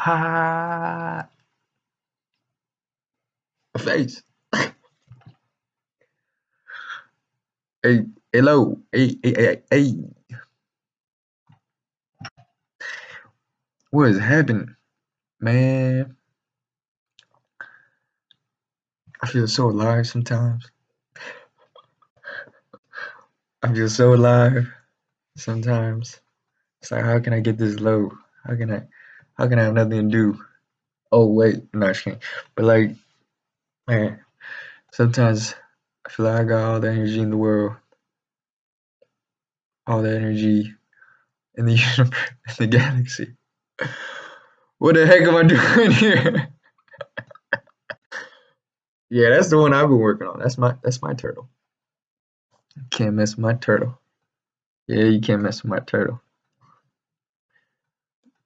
Ah, a face. Hey, hello. Hey. What is happening, man? I feel so alive sometimes. I feel so alive sometimes. It's like, how can I get this low? How can I? How can I have nothing to do? Oh wait, no, I can't. But like, man, sometimes I feel like I got all the energy in the world, all the energy in the universe, in the galaxy. What the heck am I doing here? Yeah, that's the one I've been working on. That's my turtle. Can't mess with my turtle. Yeah, you can't mess with my turtle.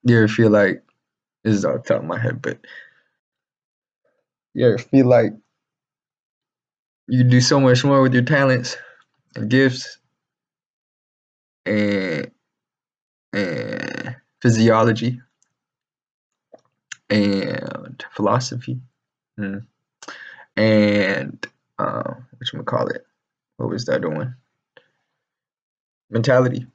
You ever feel like this is off the top of my head, but you ever feel like you do so much more with your talents and gifts and physiology and philosophy and what you call it? What was that doing? Mentality.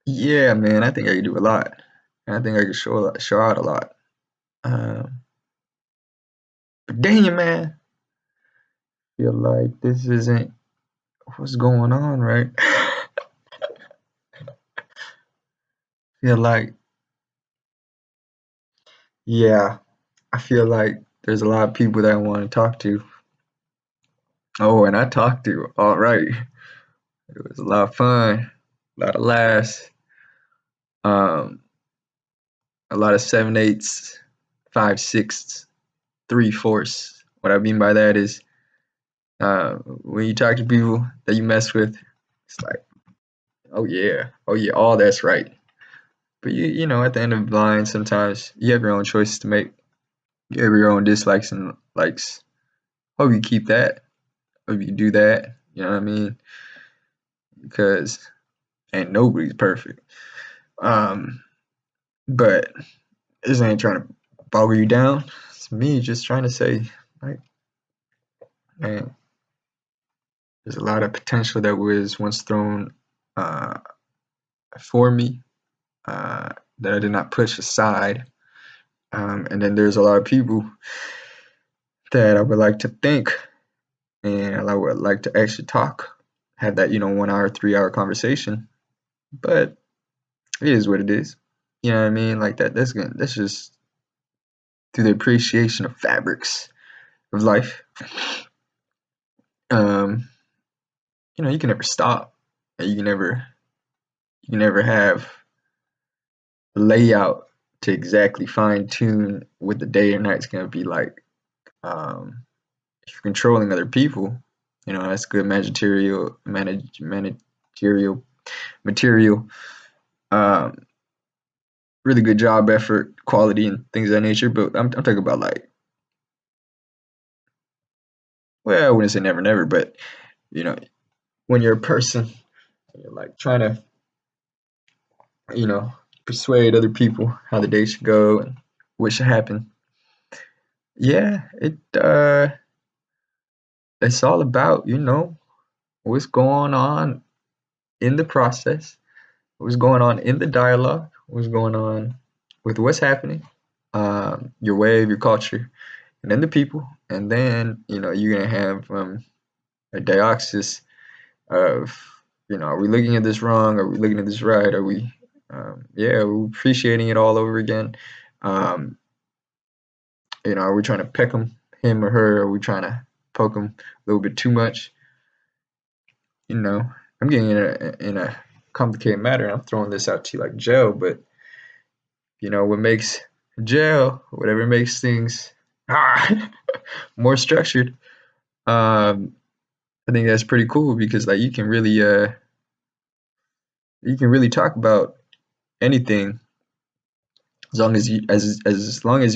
Yeah, man, I think I could do a lot. And I think I could show out a lot. Um, but dang it, man, feel like this isn't what's going on, right? Feel like, yeah, I feel like there's a lot of people that I want to talk to. Oh, and I talked to, all right. It was a lot of fun, a lot of laughs, um, a lot of 7/8, 5/6, 3/4. What I mean by that is when you talk to people that you mess with, it's like, oh yeah, all that's right. But you know, at the end of the line, sometimes you have your own choices to make. You have your own dislikes and likes. Hope you keep that. Hope you do that. You know what I mean? Because ain't nobody's perfect. Um, but this ain't trying to boggle you down. It's me just trying to say, like, man, there's a lot of potential that was once thrown uh, for me that I did not push aside. And then there's a lot of people that I would like to thank and I would like to actually talk, have that 1 hour, 3 hour conversation. But it is what it is. You know what I mean? Like that. That's just through the appreciation of fabrics of life. Um, you can never stop. And you can never have a layout to exactly fine tune what the day or night's gonna be like. If you're controlling other people, that's good managerial material. Um, really good job effort, quality, and things of that nature. But I'm talking about like, well, I wouldn't say never, never, but you know, when you're a person, you're like trying to, you know, persuade other people how the day should go and what should happen. Yeah, it's all about, what's going on in the process, what's going on in the dialogue, what's going on with what's happening, your wave, your culture, and then the people, and then you're gonna have a dioxis of are we looking at this wrong? Are we looking at this right? Are we we're appreciating it all over again? Um, are we trying to peck him or her? Are we trying to poke him a little bit too much? I'm getting in a complicated matter. And I'm throwing this out to you like jail, but what makes jail, whatever makes things more structured. I think that's pretty cool because like you can really talk about anything as long as you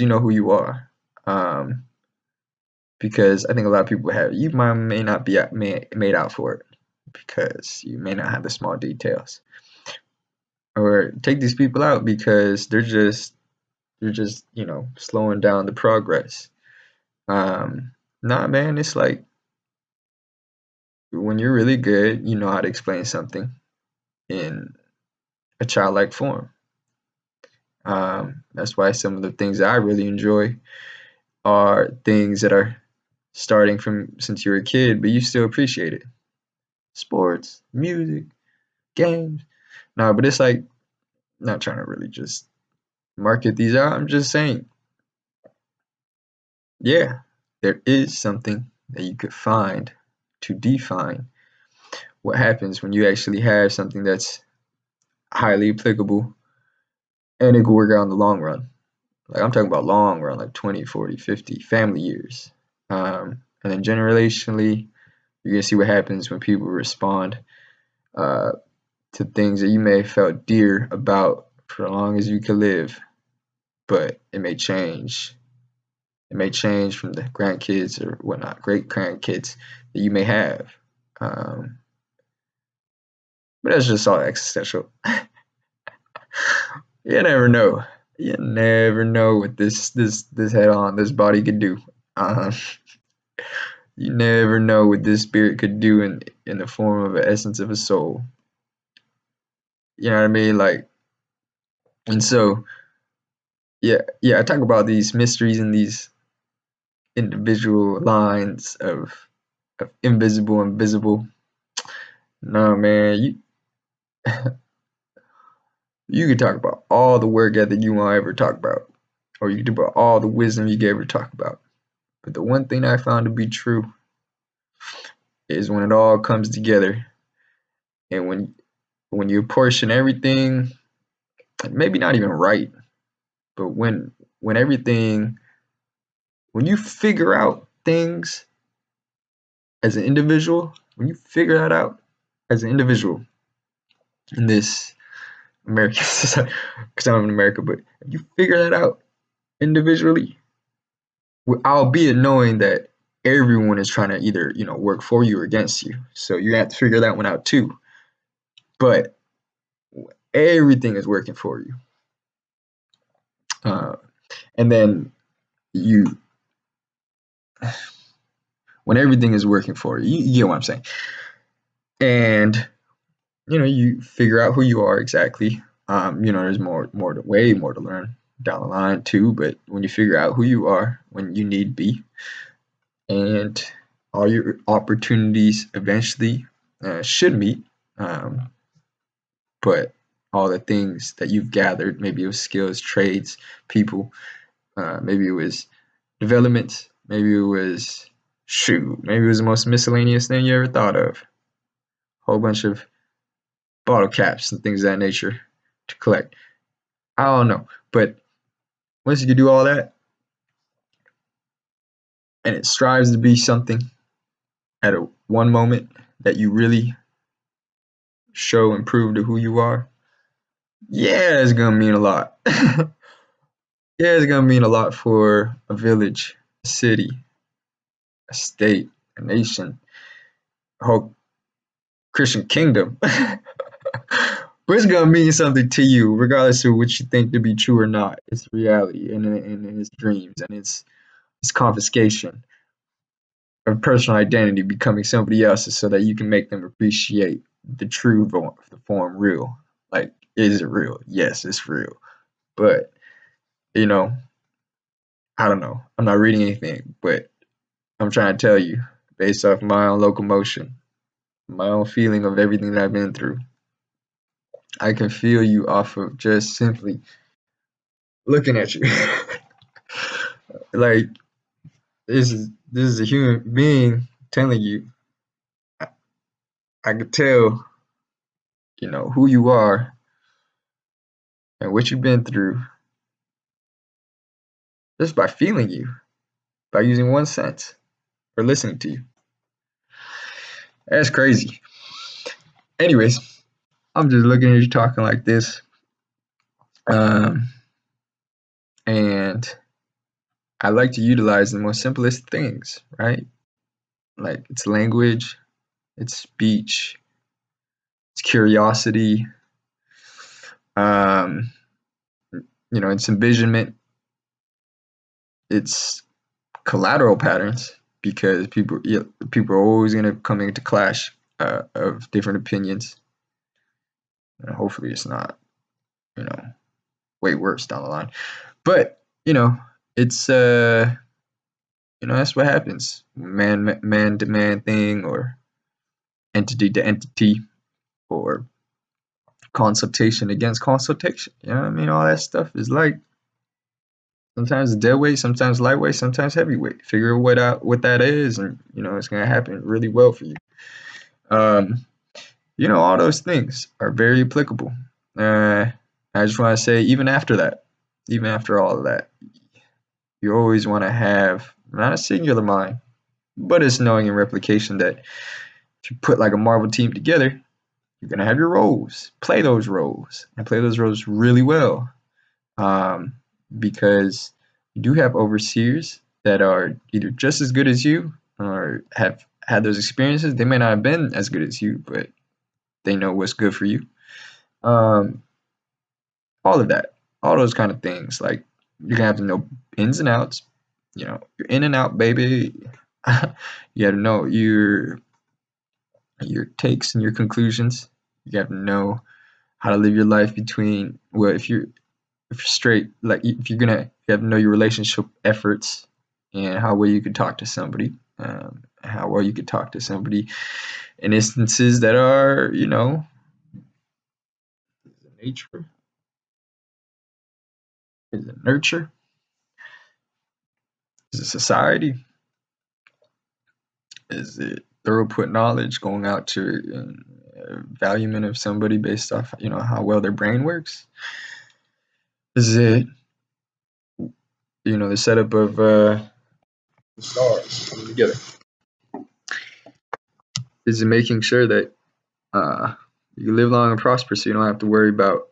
know who you are. Um, because I think a lot of people may not be made out for it because you may not have the small details, or take these people out because they're you're just, slowing down the progress. Nah, man, it's like when you're really good, you know how to explain something in a childlike form. That's why some of the things I really enjoy are things that are starting from since you were a kid, but you still appreciate it. Sports, music, games. No, but it's like not trying to really just market these out. I'm just saying, yeah, there is something that you could find to define what happens when you actually have something that's highly applicable and it can work out in the long run. Like I'm talking about long run, like 20, 40, 50 family years. And then generationally, you're gonna see what happens when people respond uh, to things that you may have felt dear about for as long as you could live, but it may change. It may change from the grandkids or whatnot, great grandkids that you may have. Um, but that's just all existential. You never know. You never know what this head on this body could do. Uh, you never know what this spirit could do in the form of an essence of a soul. You know what I mean? Like, and so yeah. I talk about these mysteries and these individual lines of invisible and visible. No, man, you could talk about all the work ethic you want to ever talk about, or you could talk about all the wisdom you could ever talk about. But the one thing I found to be true is when it all comes together, and when you portion everything, maybe not even right, but when everything when you figure out things as an individual, when you figure that out as an individual in this American society, because I'm in America, but if you figure that out individually, albeit knowing that everyone is trying to either work for you or against you, so you have to figure that one out too. But everything is working for you, uh, and then you when everything is working for you, you get what I'm saying, and you figure out who you are exactly. There's way more to learn down the line too, but when you figure out who you are when you need be, and all your opportunities eventually should meet, but all the things that you've gathered, maybe it was skills, trades, people, maybe it was development, maybe it was maybe it was the most miscellaneous thing you ever thought of. Whole bunch of bottle caps and things of that nature to collect. I don't know, but once you can do all that, and it strives to be something at one moment that you really show and prove to who you are, yeah, it's gonna mean a lot. Yeah, it's gonna mean a lot for a village, a city, a state, a nation, a whole Christian kingdom. But it's gonna mean something to you, regardless of what you think to be true or not. It's reality, and it's dreams, and it's confiscation of personal identity becoming somebody else's, so that you can make them appreciate the true the form real. Like, is it real? Yes, it's real. But you know, I don't know. I'm not reading anything, but I'm trying to tell you, based off my own locomotion, my own feeling of everything that I've been through, I can feel you off of just simply looking at you. Like, this is a human being telling you. I could tell, who you are and what you've been through just by feeling you, by using one sense or listening to you. That's crazy. Anyways, I'm just looking at you talking like this, um, and I like to utilize the most simplest things, right? Like it's language, it's speech, it's curiosity, um, it's envisionment. it's collateral patterns because people are always going to come into clash of different opinions. And hopefully, it's not way worse down the line. But it's that's what happens. Man to man thing, or entity to entity, or consultation against consultation. You know what I mean? All that stuff is like sometimes dead weight, sometimes lightweight, sometimes heavyweight. Figure what that is, and it's gonna happen really well for you. Um, all those things are very applicable. I just want to say, even after that, even after all of that, you always want to have not a singular mind, but it's knowing and replication that if you put like a Marvel team together, you're gonna have your roles. Play those roles and play those roles really well, um, because you do have overseers that are either just as good as you or have had those experiences. They may not have been as good as you, but they know what's good for you. Um, all of that, all those kind of things. Like you're gonna have to know ins and outs. You're in and out, baby. You have to know your takes and your conclusions. You have to know how to live your life between. Well, if you're straight, like if you're gonna, you have to know your relationship efforts and how well you could talk to somebody, how well you could talk to somebody in instances that are, nature, is it nurture, is it society, is it throughput knowledge, going out to valuement of somebody based off, how well their brain works, is it, the setup of the stars coming together, is it making sure that you live long and prosper so you don't have to worry about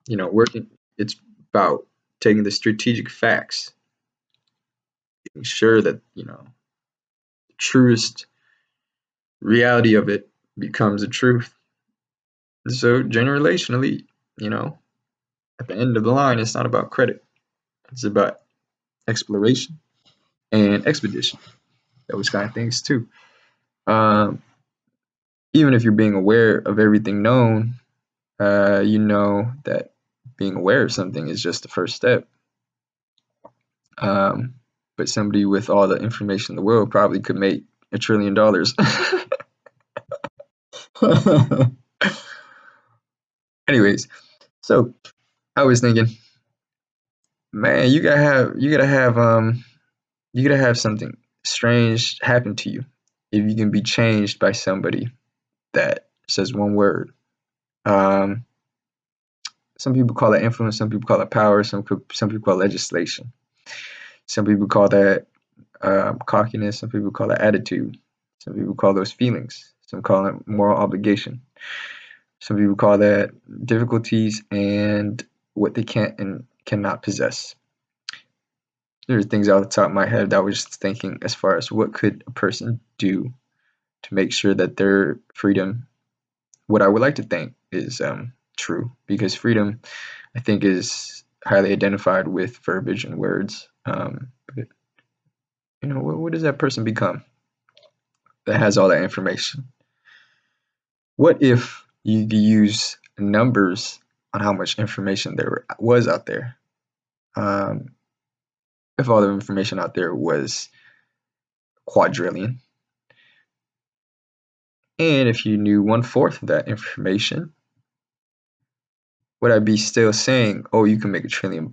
working. It's about taking the strategic facts, making sure that the truest reality of it becomes the truth. So generationally, at the end of the line, it's not about credit. It's about exploration and expedition. Those kind of things too. Um, Even if you're being aware of everything known, you know that being aware of something is just the first step. Um, but somebody with all the information in the world probably could make $1 trillion. Anyways, so I was thinking, man, you gotta have something strange happen to you if you can be changed by somebody that says one word. Um, some people call it influence, some people call it power, some people call it legislation, some people call that cockiness, some people call it attitude, some people call those feelings, some call it moral obligation. Some people call that difficulties and what they can't and cannot possess. There are things out the top of my head that I was just thinking as far as what could a person do to make sure that their freedom, what I would like to think is true, because freedom, I think, is highly identified with verbiage and words. But what does that person become that has all that information? What if you could use numbers on how much information there was out there? Um, if all the information out there was quadrillion, and if you knew 1/4 of that information, would I be still saying, "Oh, you can make $1 trillion"?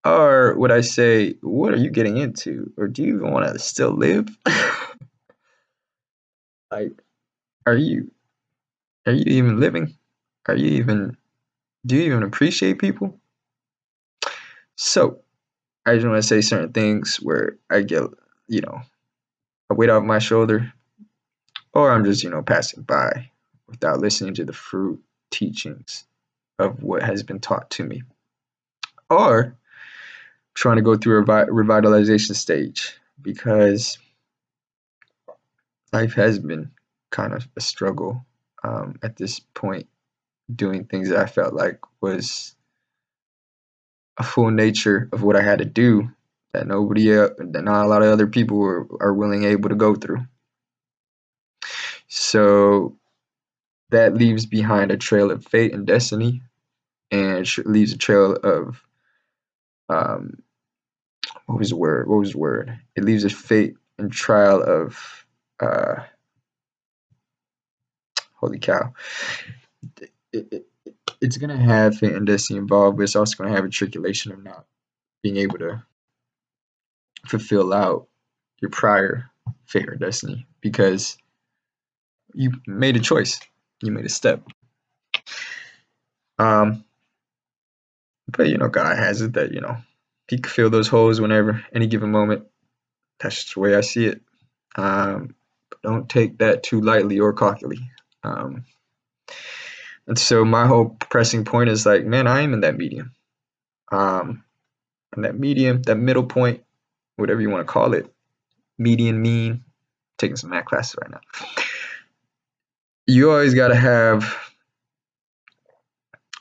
Or would I say, "What are you getting into? Or do you even want to still live?" Like, are you even living? Are you even Do you even appreciate people? So I just want to say certain things where I get, a weight off my shoulder, or I'm just, passing by without listening to the fruit teachings of what has been taught to me, or trying to go through a revitalization stage because life has been kind of a struggle at this point, doing things that I felt like was a full nature of what I had to do that that not a lot of other people are willing able to go through. So that leaves behind a trail of fate and destiny, and it leaves a trail of um, what was the word? What was the word? It leaves a fate and trial of holy cow. It, it, it's gonna have fate and destiny involved, but it's also gonna have a tribulation of not being able to fulfill out your prior fate or destiny because you made a choice, you made a step. Um, but God has it that He can fill those holes whenever, any given moment. That's just the way I see it. But don't take that too lightly or cockily. Um, and so my whole pressing point is like, man, I am in that medium. And that medium, that middle point, whatever you want to call it, median, mean. Taking some math classes right now. You always got to have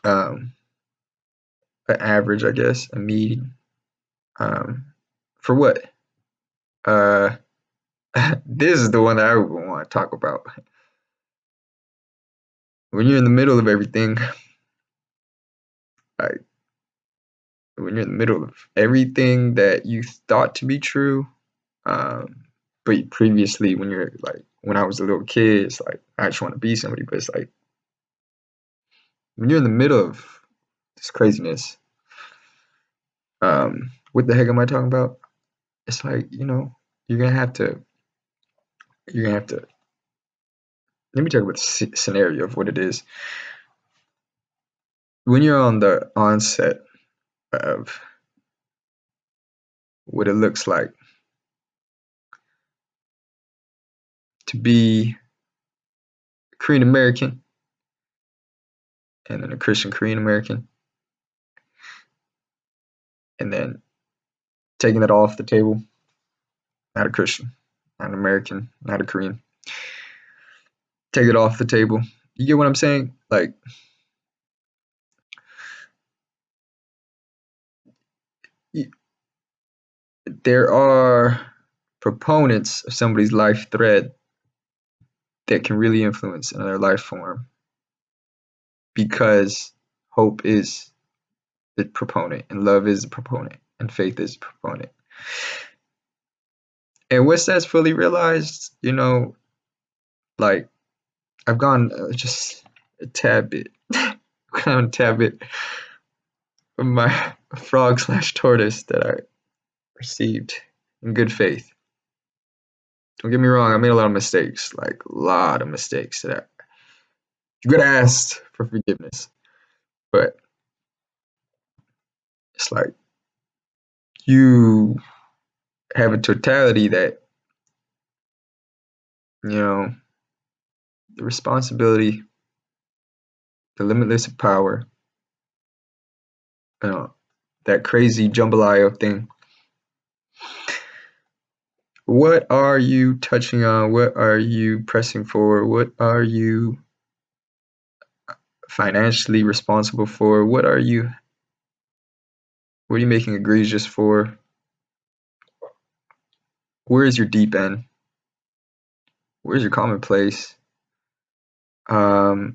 an average, I guess, a median. For what? This is the one that I want to talk about. When you're in the middle of everything, like when you're in the middle of everything that you thought to be true, but previously when I was a little kid, it's like I just want to be somebody, but it's like when you're in the middle of this craziness, what the heck am I talking about? It's like, you're gonna have to let me talk about the scenario of what it is. When you're on the onset of what it looks like to be Korean American and then a Christian Korean American, and then taking that off the table, not a Christian, not an American, not a Korean, take it off the table. You get what I'm saying? Like, there are proponents of somebody's life thread that can really influence another life form because hope is the proponent and love is the proponent and faith is the proponent. And once that's fully realized, like I've gone just a tad bit, gone a tad bit of my frog/tortoise that I received in good faith. Don't get me wrong, I made a lot of mistakes, like a lot of mistakes that you could ask for forgiveness. But it's like you have a totality that, the responsibility, the limitless power, that crazy jambalaya thing. What are you touching on? What are you pressing for? What are you financially responsible for? What are you making egregious for? Where is your deep end? Where's your commonplace? A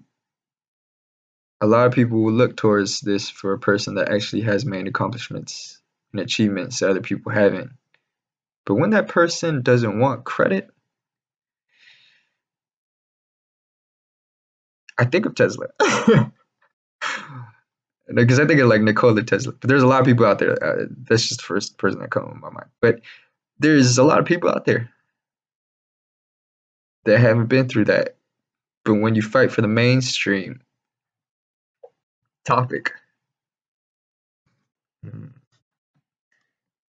lot of people will look towards this for a person that actually has made accomplishments and achievements that other people haven't. But when that person doesn't want credit, I think of Tesla. Because I think of like Nikola Tesla. But there's a lot of people out there. That's just the first person that comes to my mind. But there's a lot of people out there that haven't been through that. But when you fight for the mainstream topic,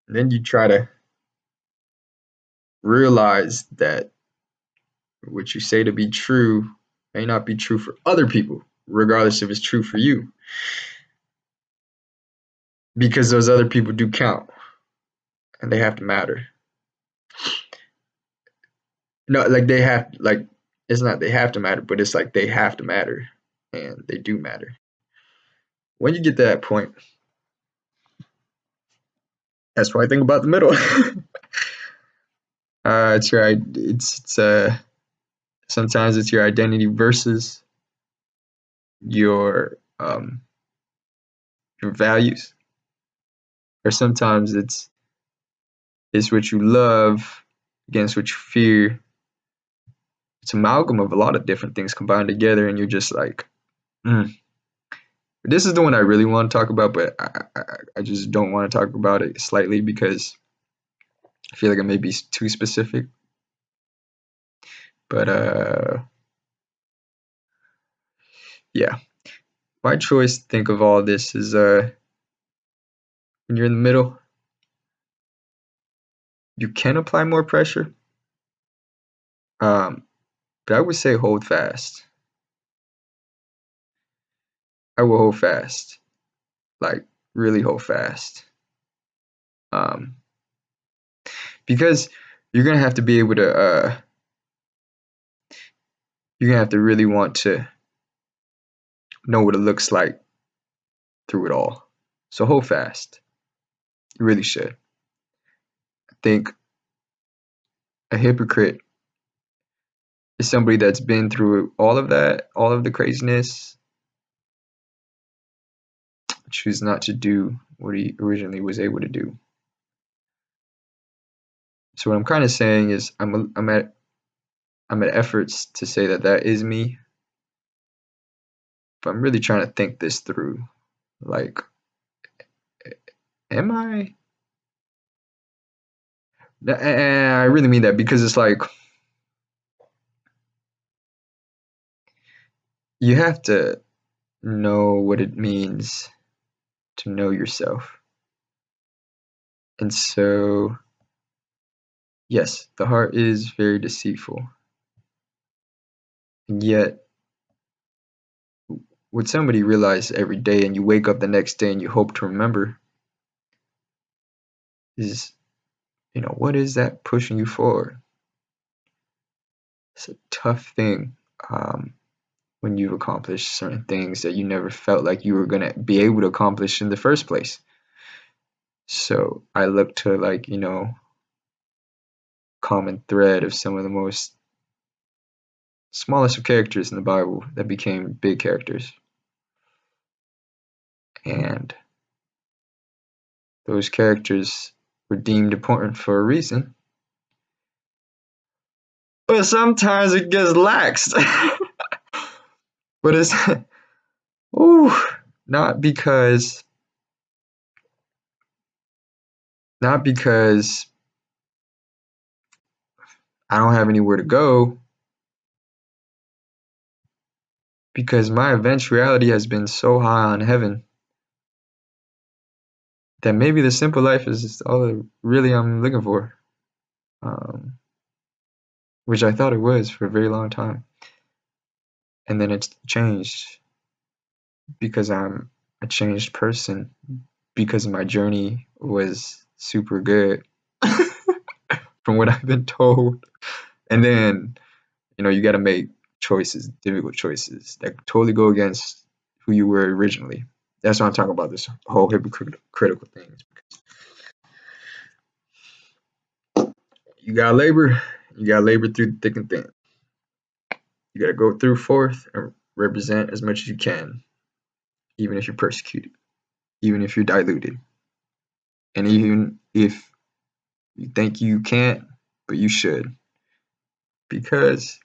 then you try to realize that what you say to be true may not be true for other people, regardless if it's true for you. Because those other people do count and they have to matter. No, like they have, like, it's not they have to matter, but it's like they have to matter and they do matter. When you get to that point, That's what I think about the middle. It's your sometimes it's your identity versus your your values, or sometimes it's what you love against what you fear. It's an amalgam of a lot of different things combined together, and you're just like, mm. This is the one I really want to talk about, but I just don't want to talk about it slightly because I feel like it may be too specific. But yeah, my choice to think of all this is when you're in the middle, you can apply more pressure. But I would say hold fast. I will hold fast, like really hold fast, um, because you're gonna have to be able to. You're gonna have to really want to know what it looks like through it all. So hold fast. You really should. I think a hypocrite is somebody that's been through all of that, all of the craziness, choose not to do what he originally was able to do. So what I'm kind of saying is I'm at efforts to say that that is me, but I'm really trying to think this through. Like, am I? And I really mean that because it's like you have to know what it means to know yourself. And so, yes, the heart is very deceitful. And yet, would somebody realize every day and you wake up the next day and you hope to remember is, what is that pushing you forward? It's a tough thing when you've accomplished certain things that you never felt like you were going to be able to accomplish in the first place. So I look to common thread of some of the most smallest of characters in the Bible that became big characters. And those characters were deemed important for a reason. But sometimes it gets laxed. But it's ooh, not because I don't have anywhere to go, because my eventuality has been so high on heaven that maybe the simple life is all that really I'm looking for, which I thought it was for a very long time. And then it's changed because I'm a changed person, because my journey was super good from what I've been told. And then, you got to make choices, difficult choices that totally go against who you were originally. That's what I'm talking about, this whole hypocritical thing. You got to labor through the thick and thin. You got to go through forth and represent as much as you can, even if you're persecuted, even if you're diluted, and even if you think you can't, but you should, because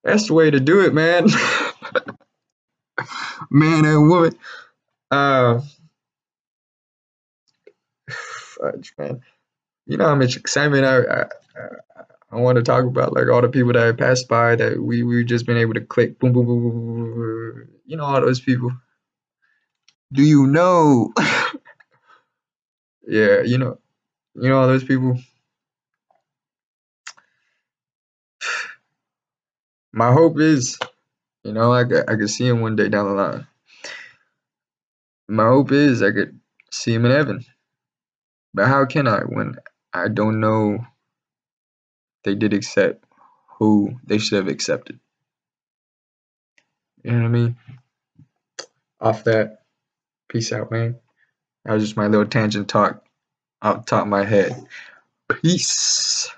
that's the way to do it, man. Man and woman. Fudge, man. You know how much excitement I want to talk about, like all the people that I passed by that we just been able to click, boom, boom, boom, boom, boom, boom. All those people. Do you know? Yeah, all those people. My hope is, I could see him one day down the line. My hope is I could see him in heaven. But how can I when I don't know they did accept who they should have accepted? You know what I mean? Off that, peace out, man. That was just my little tangent talk. off the top of my head. Peace.